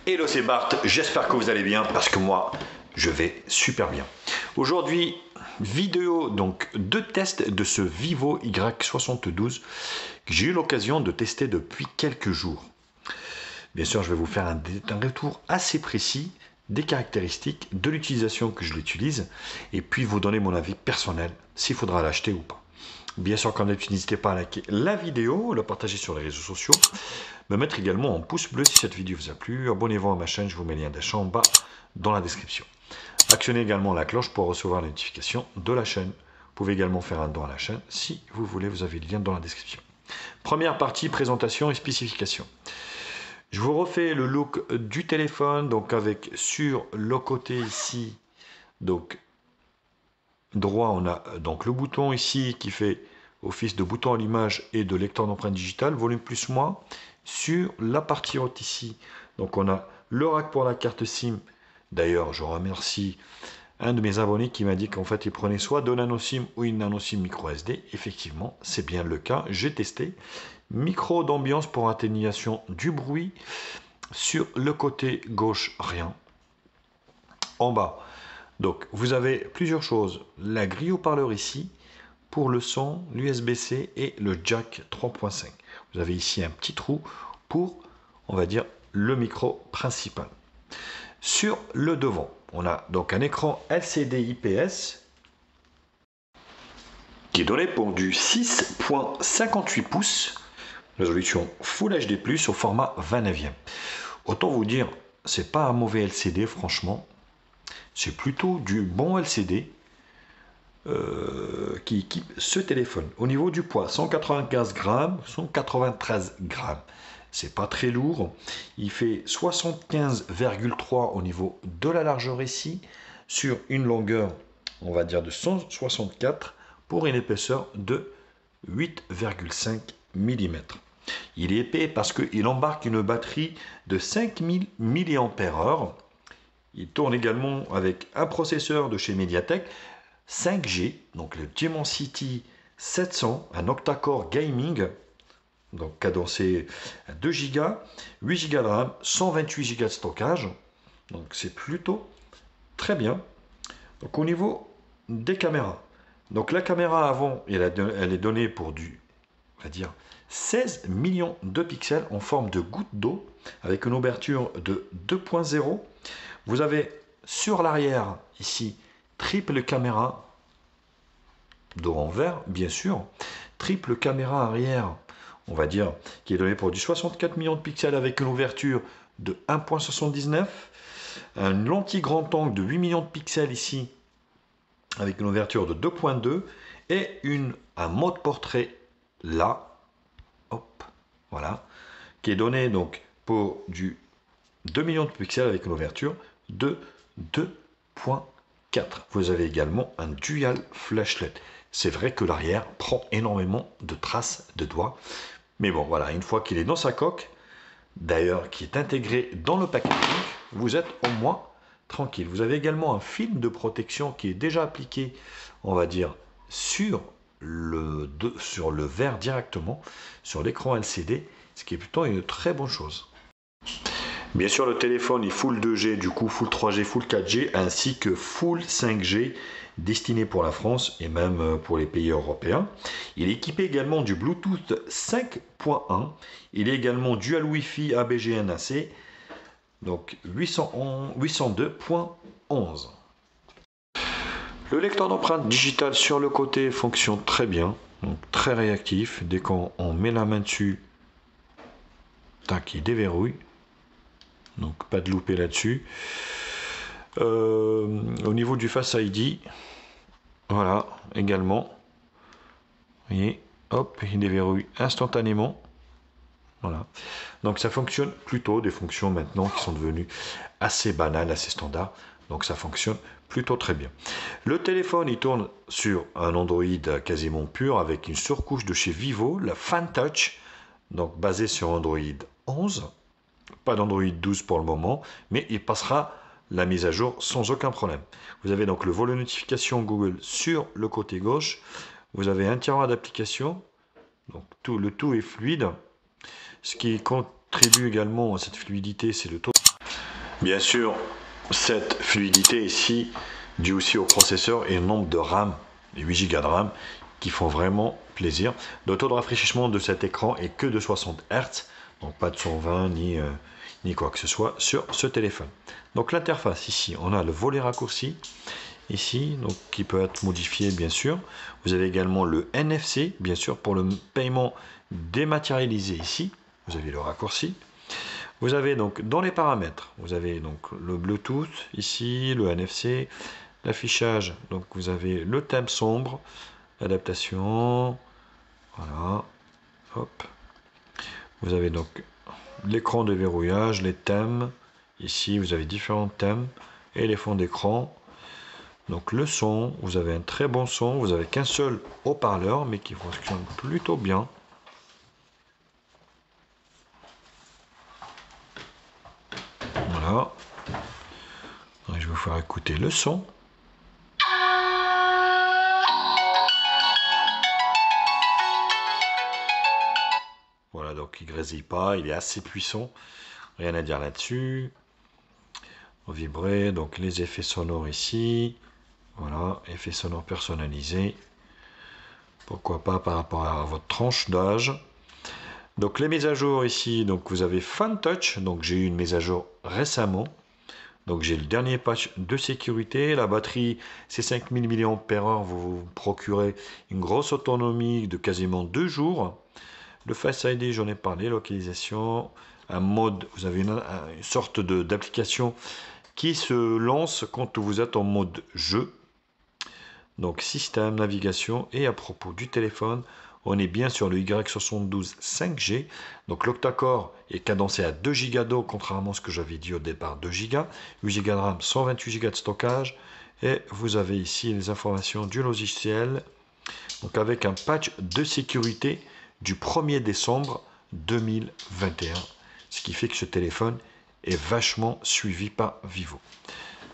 Hello, c'est Bart, j'espère que vous allez bien parce que moi je vais super bien. Aujourd'hui, vidéo donc de test de ce Vivo Y72 que j'ai eu l'occasion de tester depuis quelques jours. Bien sûr, je vais vous faire un retour assez précis des caractéristiques, de l'utilisation que je l'utilise et puis vous donner mon avis personnel s'il faudra l'acheter ou pas. Bien sûr, comme d'habitude, n'hésitez pas à liker la vidéo, la partager sur les réseaux sociaux, me mettre également un pouce bleu si cette vidéo vous a plu, abonnez-vous à ma chaîne, je vous mets le lien d'achat en bas dans la description. Actionnez également la cloche pour recevoir les notifications de la chaîne. Vous pouvez également faire un don à la chaîne si vous voulez, vous avez le lien dans la description. Première partie, présentation et spécifications. Je vous refais le look du téléphone, donc avec sur le côté ici, donc droit, on a donc le bouton ici qui fait office de bouton à l'image et de lecteur d'empreinte digitale, volume plus moins. Sur la partie haute ici, donc on a le rack pour la carte SIM. D'ailleurs, je remercie un de mes abonnés qui m'a dit qu'en fait il prenait soit de nano SIM ou une nano SIM micro SD. Effectivement, c'est bien le cas, j'ai testé. Micro d'ambiance pour atténuation du bruit. Sur le côté gauche, rien. En bas, donc vous avez plusieurs choses. La grille haut-parleur ici pour le son, l'USB-C et le jack 3.5. Vous avez ici un petit trou pour, on va dire, le micro principal. Sur le devant, on a donc un écran LCD IPS qui est donné pour du 6.58 pouces, résolution Full HD+, au format 29e. Autant vous dire, c'est pas un mauvais LCD, franchement. C'est plutôt du bon LCD qui équipe ce téléphone. Au niveau du poids, 195 grammes, 193 grammes. C'est pas très lourd. Il fait 75,3 au niveau de la largeur ici, sur une longueur, on va dire, de 164 pour une épaisseur de 8,5 mm. Il est épais parce qu'il embarque une batterie de 5000 mAh. Il tourne également avec un processeur de chez Mediatek 5G, donc le Dimensity 700, un octa-core gaming, donc cadencé à 2 Go, 8 Go de RAM, 128 Go de stockage. Donc c'est plutôt très bien. Donc au niveau des caméras, donc la caméra avant, elle est donnée pour du, on va dire, 16 millions de pixels en forme de goutte d'eau avec une ouverture de 2.0. Vous avez sur l'arrière ici triple caméra dos en verre, bien sûr, triple caméra arrière, on va dire, qui est donnée pour du 64 millions de pixels avec une ouverture de 1.79, un lentille grand angle de 8 millions de pixels ici avec une ouverture de 2.2 et un mode portrait là, hop, voilà, qui est donné donc pour du 2 millions de pixels avec une ouverture de 2.4. Vous avez également un dual flashlight. C'est vrai que l'arrière prend énormément de traces de doigts. Mais bon, voilà, une fois qu'il est dans sa coque, d'ailleurs qui est intégré dans le packaging, vous êtes au moins tranquille. Vous avez également un film de protection qui est déjà appliqué, on va dire, sur le verre directement, sur l'écran LCD, ce qui est plutôt une très bonne chose. Bien sûr, le téléphone est full 2G, du coup full 3G, full 4G, ainsi que full 5G, destiné pour la France et même pour les pays européens. Il est équipé également du Bluetooth 5.1. Il est également dual Wi-Fi ABG NAC, donc 802.11. Le lecteur d'empreinte digitale sur le côté fonctionne très bien, donc très réactif. Dès qu'on met la main dessus, tac, il déverrouille. Donc pas de loupé là-dessus. Au niveau du Face ID, voilà, également. Vous voyez, hop, il déverrouille instantanément. Voilà. Donc ça fonctionne plutôt, des fonctions maintenant qui sont devenues assez banales, assez standards. Donc ça fonctionne plutôt très bien. Le téléphone, il tourne sur un Android quasiment pur avec une surcouche de chez Vivo, la FanTouch, donc basée sur Android 11. Pas d'Android 12 pour le moment, mais il passera la mise à jour sans aucun problème. Vous avez donc le volet notification Google sur le côté gauche. Vous avez un tiroir d'applications. Donc le tout est fluide. Ce qui contribue également à cette fluidité, c'est le taux. Bien sûr, cette fluidité ici, due aussi au processeur et au nombre de RAM, les 8 Go de RAM, qui font vraiment plaisir. Le taux de rafraîchissement de cet écran est que de 60 Hz, donc pas de 120 ni quoi que ce soit sur ce téléphone. Donc l'interface ici, on a le volet raccourci ici, donc qui peut être modifié bien sûr. Vous avez également le NFC, bien sûr, pour le paiement dématérialisé ici. Vous avez le raccourci. Vous avez donc dans les paramètres, vous avez donc le Bluetooth ici, le NFC, l'affichage. Donc vous avez le thème sombre, l'adaptation, voilà, hop. Vous avez donc l'écran de verrouillage, les thèmes. Ici, vous avez différents thèmes et les fonds d'écran. Donc le son, vous avez un très bon son. Vous avez qu'un seul haut-parleur, mais qui fonctionne plutôt bien. Voilà. Donc, je vais vous faire écouter le son. Voilà, donc il grésille pas, il est assez puissant. Rien à dire là-dessus. Vibrer, donc les effets sonores ici. Voilà, effets sonores personnalisés. Pourquoi pas par rapport à votre tranche d'âge. Donc les mises à jour ici, donc vous avez Fan Touch, donc j'ai eu une mise à jour récemment. Donc j'ai le dernier patch de sécurité. La batterie, c'est 5000 mAh. Vous vous procurez une grosse autonomie de quasiment 2 jours. Le Face ID, j'en ai parlé. Localisation, un mode, vous avez une sorte d'application qui se lance quand vous êtes en mode jeu. Donc système, navigation, et à propos du téléphone, on est bien sur le Y72 5G. Donc l'octa-core est cadencé à 2 Go d'eau, contrairement à ce que j'avais dit au départ, 2 Go. 8 Go de RAM, 128 Go de stockage. Et vous avez ici les informations du logiciel. Donc avec un patch de sécurité du 1er décembre 2021. Ce qui fait que ce téléphone est vachement suivi par Vivo.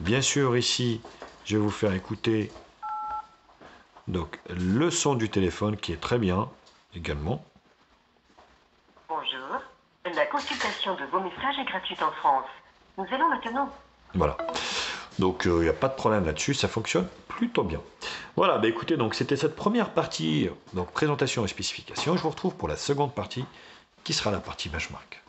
Bien sûr, ici, je vais vous faire écouter donc le son du téléphone qui est très bien également. Bonjour, la consultation de vos messages est gratuite en France. Nous allons maintenant. Voilà. Donc il n'y a pas de problème là-dessus, ça fonctionne plutôt bien. Voilà, bah écoutez, donc c'était cette première partie, donc présentation et spécification. Je vous retrouve pour la seconde partie, qui sera la partie benchmark.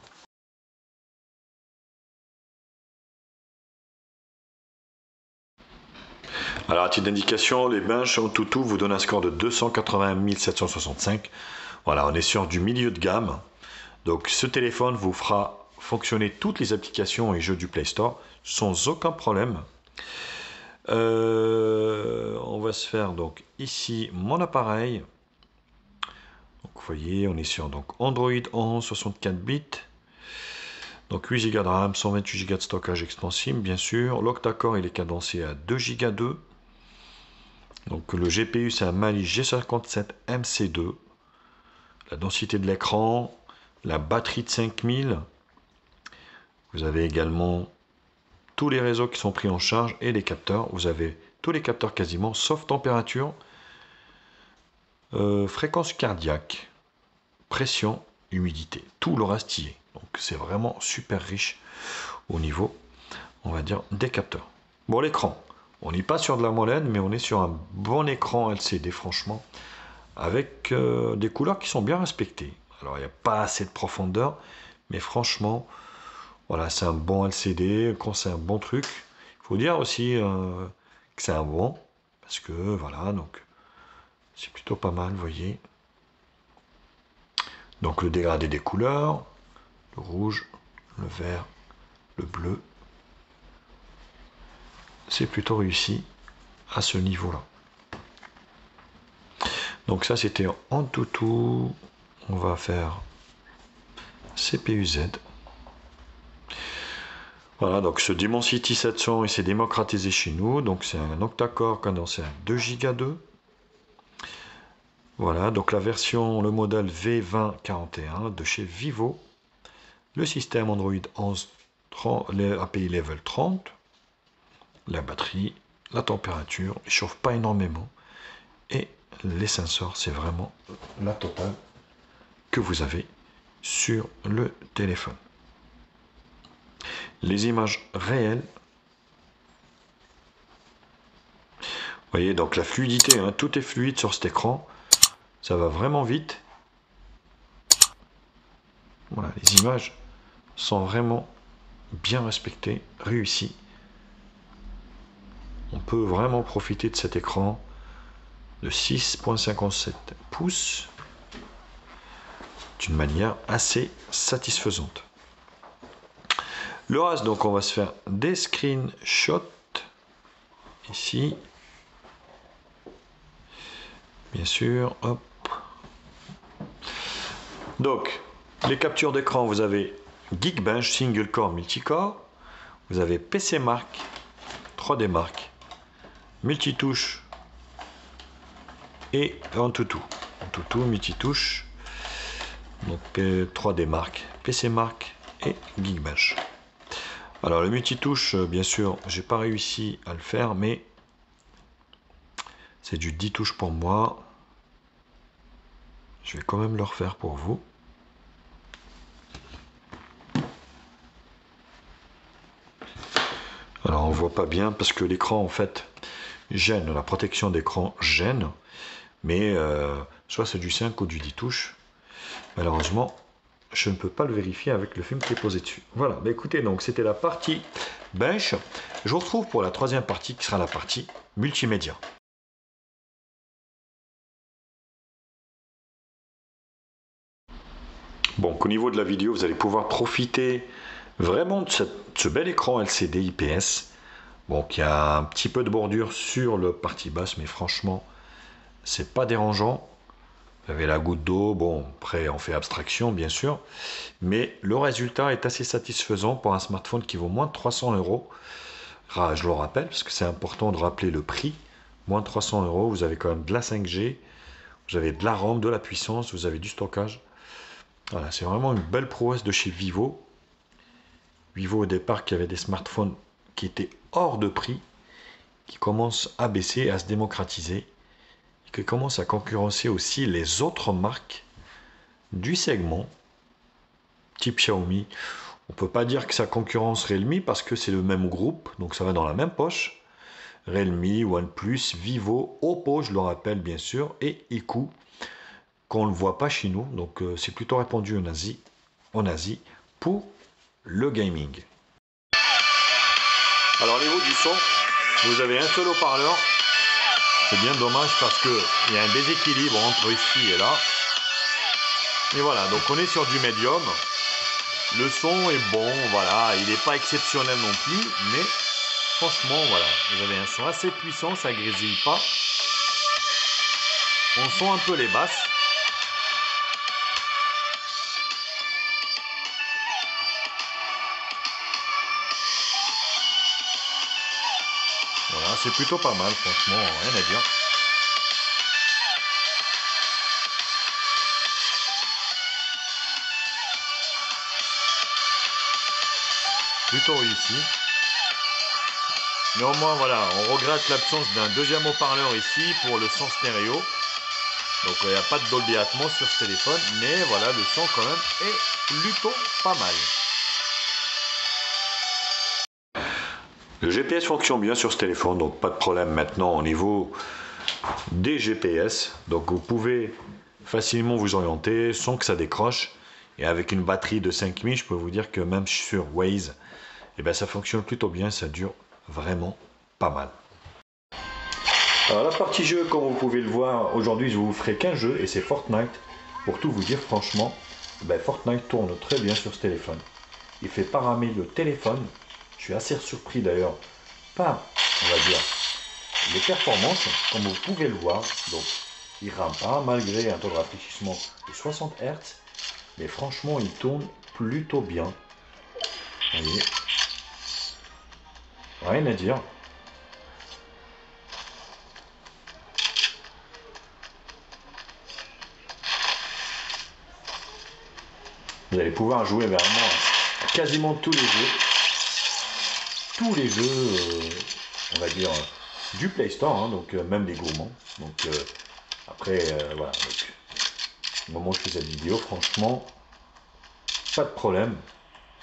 Alors à titre d'indication, les benches en tout vous donnent un score de 281 765. Voilà, on est sur du milieu de gamme. Donc ce téléphone vous fera fonctionner toutes les applications et jeux du Play Store sans aucun problème. On va se faire donc ici mon appareil. Donc vous voyez, on est sur donc Android 11 64 bits. Donc 8 Go de RAM, 128 Go de stockage extensible, bien sûr. L'octa-core il est cadencé à 2 Go 2. Donc le GPU c'est un Mali G57 MC2. La densité de l'écran, la batterie de 5000. Vous avez également tous les réseaux qui sont pris en charge et les capteurs. Vous avez tous les capteurs quasiment, sauf température, fréquence cardiaque, pression, humidité. Tout le reste y est. Donc c'est vraiment super riche au niveau, on va dire, des capteurs. Bon, l'écran. On n'est pas sur de la molette, mais on est sur un bon écran LCD, franchement, avec des couleurs qui sont bien respectées. Alors, il n'y a pas assez de profondeur, mais franchement, voilà, c'est un bon LCD. Quand c'est un bon truc, il faut dire aussi que c'est un bon, parce que voilà, donc c'est plutôt pas mal, vous voyez. Donc le dégradé des couleurs, le rouge, le vert, le bleu, c'est plutôt réussi à ce niveau-là. Donc ça c'était en tout. On va faire CPU Z. Voilà, donc ce Dimensity 700 il s'est démocratisé chez nous. Donc c'est un octa-core cadencé à 2 Go 2. Voilà, donc la version, le modèle V2041 de chez Vivo. Le système Android 11 API Level 30. La batterie, la température, il ne chauffe pas énormément. Et les sensors, c'est vraiment la totale que vous avez sur le téléphone. les images réelles. Vous voyez, donc la fluidité, hein, tout est fluide sur cet écran. Ça va vraiment vite. Voilà, les images sont vraiment bien respectées, réussies. On peut vraiment profiter de cet écran de 6,57 pouces d'une manière assez satisfaisante. Le reste, donc on va se faire des screenshots ici. Bien sûr, hop. Donc, les captures d'écran, vous avez Geekbench Single Core Multicore, vous avez PC Mark, 3D Mark, Multitouche et Antutu. Antutu, Multitouche, donc 3D Mark, PC Mark et Geekbench. Alors le multitouche, bien sûr, j'ai pas réussi à le faire, mais c'est du 10 touches pour moi. Je vais quand même le refaire pour vous. Alors on voit pas bien parce que l'écran en fait gêne, la protection d'écran gêne, mais soit c'est du 5 ou du 10 touches. Malheureusement, je ne peux pas le vérifier avec le film qui est posé dessus. Voilà, bah écoutez, donc c'était la partie bench. Je vous retrouve pour la troisième partie qui sera la partie multimédia. Bon, au niveau de la vidéo, vous allez pouvoir profiter vraiment de ce bel écran LCD IPS. Bon, qui a un petit peu de bordure sur le partie basse, mais franchement, c'est pas dérangeant. Vous avez la goutte d'eau, bon, après on fait abstraction bien sûr, mais le résultat est assez satisfaisant pour un smartphone qui vaut moins de 300 €. Je le rappelle, parce que c'est important de rappeler le prix. Moins de 300 €, vous avez quand même de la 5G, vous avez de la RAM, de la puissance, vous avez du stockage. Voilà, c'est vraiment une belle prouesse de chez Vivo. Vivo au départ qui avait des smartphones qui étaient hors de prix, qui commencent à baisser, à se démocratiser, qui commence à concurrencer aussi les autres marques du segment, type Xiaomi. On ne peut pas dire que ça concurrence Realme parce que c'est le même groupe, donc ça va dans la même poche. Realme, OnePlus, Vivo, Oppo, je le rappelle bien sûr, et Iku, qu'on ne voit pas chez nous, donc c'est plutôt répandu en Asie pour le gaming. Alors au niveau du son, vous avez un seul haut-parleur. C'est bien dommage parce qu'il y a un déséquilibre entre ici et là. Et voilà, donc on est sur du médium. Le son est bon, voilà, il n'est pas exceptionnel non plus, mais franchement, voilà, vous avez un son assez puissant, ça grésille pas. On sent un peu les basses. Voilà, c'est plutôt pas mal, franchement, rien à dire. Plutôt réussi. Néanmoins, voilà, on regrette l'absence d'un deuxième haut-parleur ici pour le son stéréo. Donc il n'y a pas de Dolby Atmos sur ce téléphone, mais voilà, le son quand même est plutôt pas mal. Le GPS fonctionne bien sur ce téléphone, donc pas de problème maintenant au niveau des GPS. Donc vous pouvez facilement vous orienter sans que ça décroche. Et avec une batterie de 5000, je peux vous dire que même sur Waze, eh ben, ça fonctionne plutôt bien, ça dure vraiment pas mal. Alors la partie jeu, comme vous pouvez le voir, aujourd'hui je vous ferai qu'un jeu et c'est Fortnite. Pour tout vous dire franchement, ben, Fortnite tourne très bien sur ce téléphone. Il fait pas ramer le téléphone. Je suis assez surpris d'ailleurs par, on va dire, les performances, comme vous pouvez le voir. Donc il rame pas malgré un taux de rafraîchissement de 60 Hz. Mais franchement, il tourne plutôt bien. Vous voyez, rien à dire. Vous allez pouvoir jouer vraiment à quasiment tous les jeux. Tous les jeux, on va dire, du Play Store, hein, donc même des gourmands. Donc après, voilà. Donc, au moment où je fais cette vidéo, franchement, pas de problème.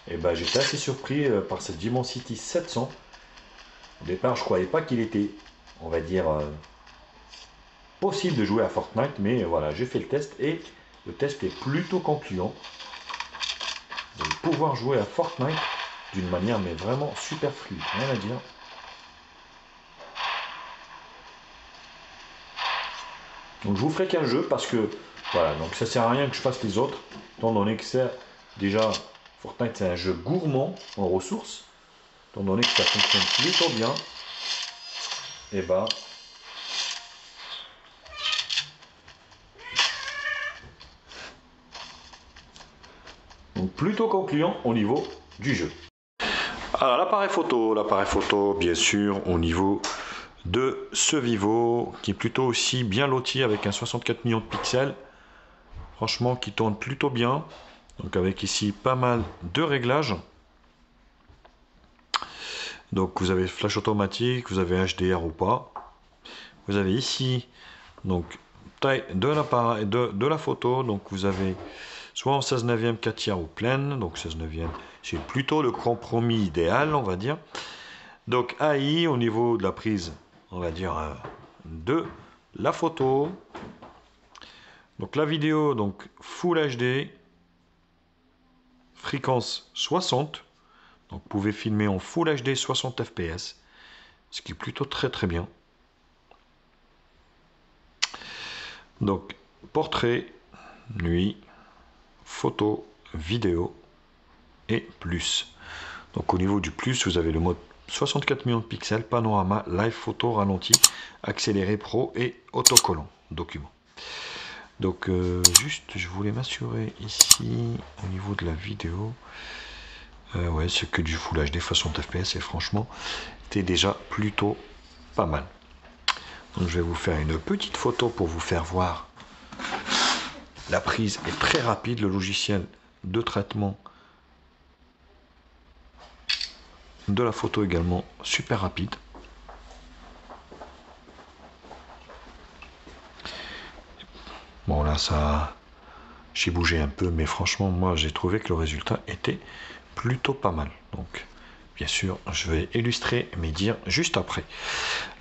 Et ben j'étais assez surpris par cette Dimensity 700. Au départ, je croyais pas qu'il était, on va dire, possible de jouer à Fortnite, mais voilà, j'ai fait le test et le test est plutôt concluant. Vous allez pouvoir jouer à Fortnite d'une manière mais vraiment super fluide, rien à dire. Donc je vous ferai qu'un jeu parce que voilà, donc ça sert à rien que je fasse les autres, étant donné que c'est déjà Fortnite c'est un jeu gourmand en ressources, étant donné que ça fonctionne plutôt bien, et bah donc plutôt concluant au niveau du jeu. Alors l'appareil photo bien sûr au niveau de ce Vivo qui est plutôt aussi bien loti avec un 64 millions de pixels, franchement qui tourne plutôt bien, donc avec ici pas mal de réglages. Donc vous avez flash automatique, vous avez HDR ou pas, vous avez ici donc taille de l'appareil de la photo, donc vous avez soit en 16 neuvième 4 tiers ou pleine, donc 16 neuvième c'est plutôt le compromis idéal on va dire. Donc AI au niveau de la prise on va dire de la photo, donc la vidéo donc Full HD, fréquence 60, donc vous pouvez filmer en Full HD 60 fps, ce qui est plutôt très bien. Donc portrait, nuit, photo, vidéo et plus. Donc au niveau du plus, vous avez le mode 64 millions de pixels, panorama, live photo, ralenti, accéléré pro et autocollant, document. Donc juste, je voulais m'assurer ici au niveau de la vidéo. Ouais, c'est que du Full HD 60 fps et franchement, c'est déjà plutôt pas mal. Donc je vais vous faire une petite photo pour vous faire voir. La prise est très rapide, le logiciel de traitement de la photo également super rapide. Bon là ça j'ai bougé un peu mais franchement moi j'ai trouvé que le résultat était plutôt pas mal. Donc bien sûr je vais illustrer mes dires juste après.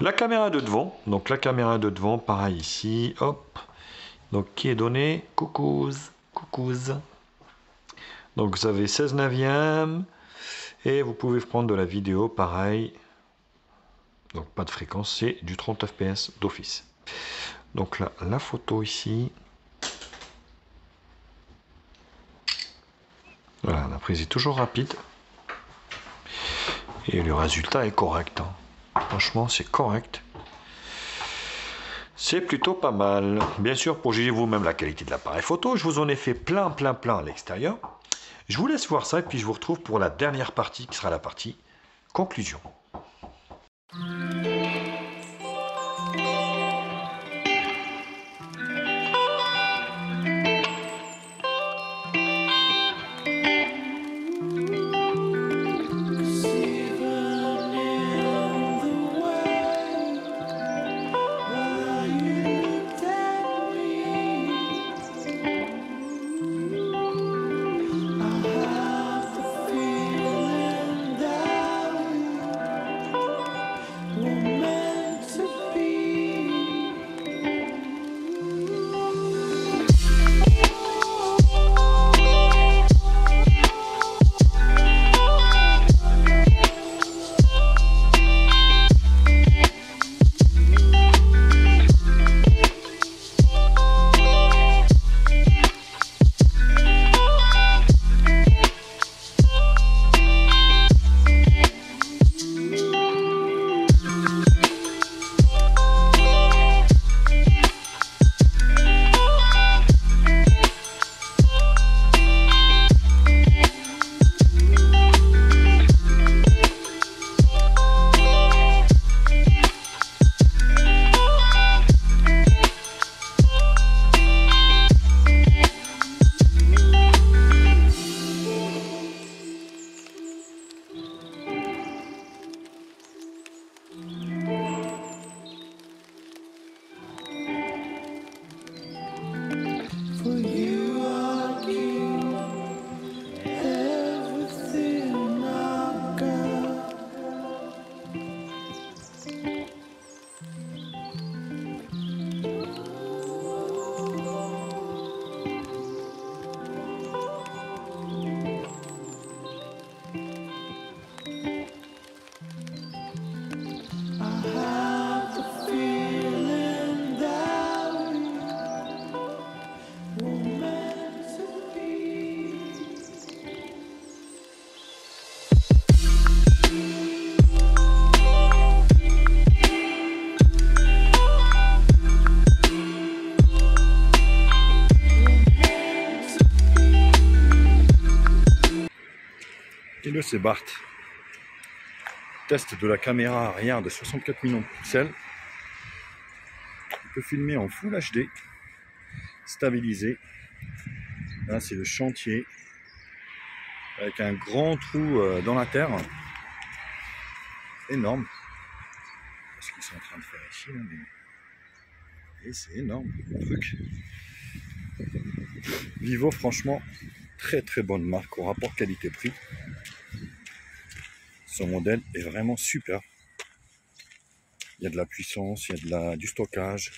La caméra de devant, donc la caméra de devant pareil ici, hop, donc qui est donné, coucouze. Donc vous avez 16 neuvième et vous pouvez prendre de la vidéo pareil. Donc pas de fréquence, c'est du 30 fps d'office. Donc là, la photo ici. Voilà, la prise est toujours rapide. Et le résultat est correct. Hein. Franchement, c'est correct. C'est plutôt pas mal. Bien sûr, pour juger vous-même la qualité de l'appareil photo, je vous en ai fait plein à l'extérieur. Je vous laisse voir ça et puis je vous retrouve pour la dernière partie qui sera la partie conclusion. Hello, c'est Bart. Test de la caméra arrière de 64 millions de pixels. On peut filmer en Full HD, stabilisé. Là, c'est le chantier avec un grand trou dans la terre. Énorme. Ce qu'ils sont en train de faire ici, là, mais... Et c'est énorme, le truc. Vivo, franchement, très très bonne marque au rapport qualité-prix. Son modèle est vraiment super. Il y a de la puissance, il y a du stockage,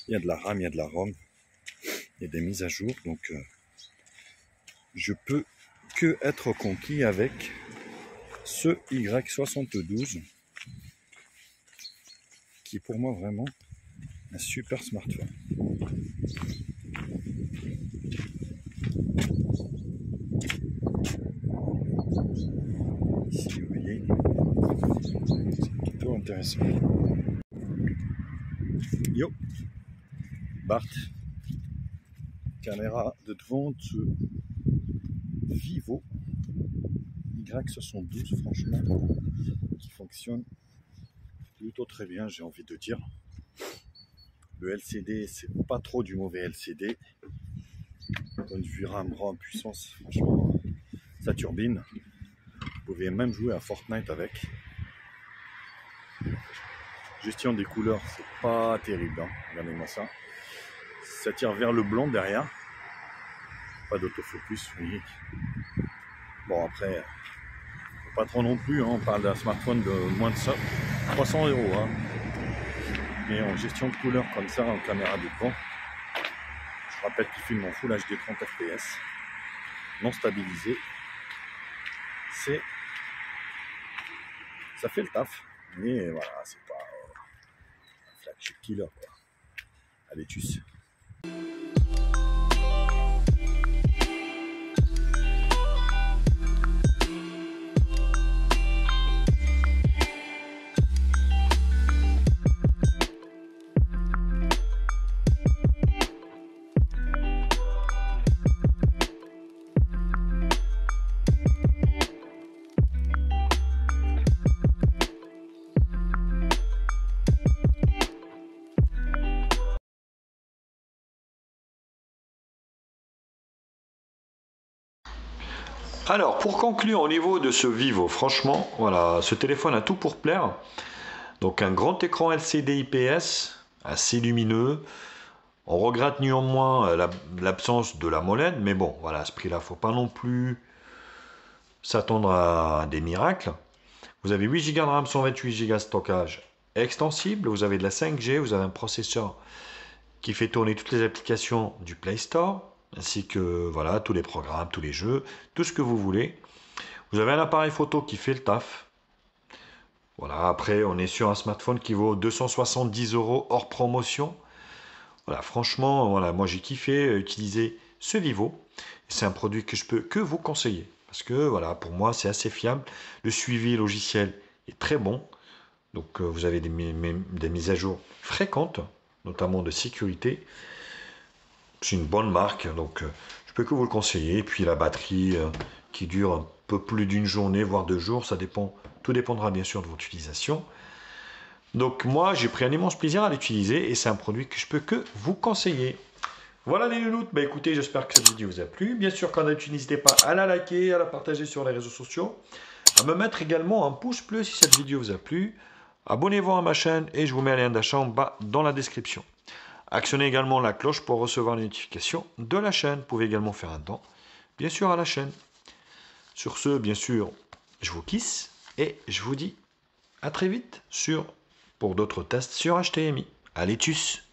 il y a de la RAM, il y a de la ROM, il y a des mises à jour. Donc, je peux que être conquis avec ce Y72 qui est pour moi vraiment un super smartphone. Ici, vous voyez, c'est plutôt intéressant. Yo, Bart, caméra de devant de Vivo Y72, franchement, qui fonctionne plutôt très bien, j'ai envie de dire. Le LCD, c'est pas trop du mauvais LCD. Point de vue RAM, ROM, puissance, franchement, ça turbine. Vous pouvez même jouer à Fortnite avec. Gestion des couleurs, c'est pas terrible, hein. Regardez-moi ça. Ça tire vers le blanc derrière. Pas d'autofocus, vous voyez. Bon, après, pas trop non plus, hein. On parle d'un smartphone de moins de 300 €. Hein. Mais en gestion de couleurs comme ça, en caméra de devant, je rappelle qu'il filme en Full HD 30 fps, non stabilisé. Ça fait le taf, mais voilà, c'est pas un flagship killer, quoi. Allez, tchuss. Alors, pour conclure au niveau de ce Vivo, franchement, voilà, ce téléphone a tout pour plaire. Donc un grand écran LCD IPS, assez lumineux. On regrette néanmoins l'absence de la molette, mais bon, voilà, à ce prix-là, faut pas non plus s'attendre à des miracles. Vous avez 8 Go de RAM, 128 Go de stockage extensible. Vous avez de la 5G, vous avez un processeur qui fait tourner toutes les applications du Play Store, ainsi que voilà, tous les programmes, tous les jeux, tout ce que vous voulez. Vous avez un appareil photo qui fait le taf. Voilà, après, on est sur un smartphone qui vaut 270 € hors promotion. Voilà, franchement, voilà, moi j'ai kiffé utiliser ce Vivo. C'est un produit que je peux que vous conseiller. Parce que voilà, pour moi, c'est assez fiable. Le suivi logiciel est très bon. Donc, vous avez des mises à jour fréquentes, notamment de sécurité. C'est une bonne marque, donc je peux que vous le conseiller. Et puis la batterie qui dure un peu plus d'une journée, voire 2 jours, ça dépend. Tout dépendra bien sûr de votre utilisation. Donc moi, j'ai pris un immense plaisir à l'utiliser et c'est un produit que je peux que vous conseiller. Voilà les nounoutes, bah écoutez, j'espère que cette vidéo vous a plu. Bien sûr, quand d'habitude, n'hésitez pas à la liker, à la partager sur les réseaux sociaux, à me mettre également un pouce bleu si cette vidéo vous a plu. Abonnez-vous à ma chaîne et je vous mets un lien d'achat en bas dans la description. Actionnez également la cloche pour recevoir les notifications de la chaîne. Vous pouvez également faire un don, bien sûr, à la chaîne. Sur ce, bien sûr, je vous kiss et je vous dis à très vite pour d'autres tests sur HTMI. Allez, tchuss!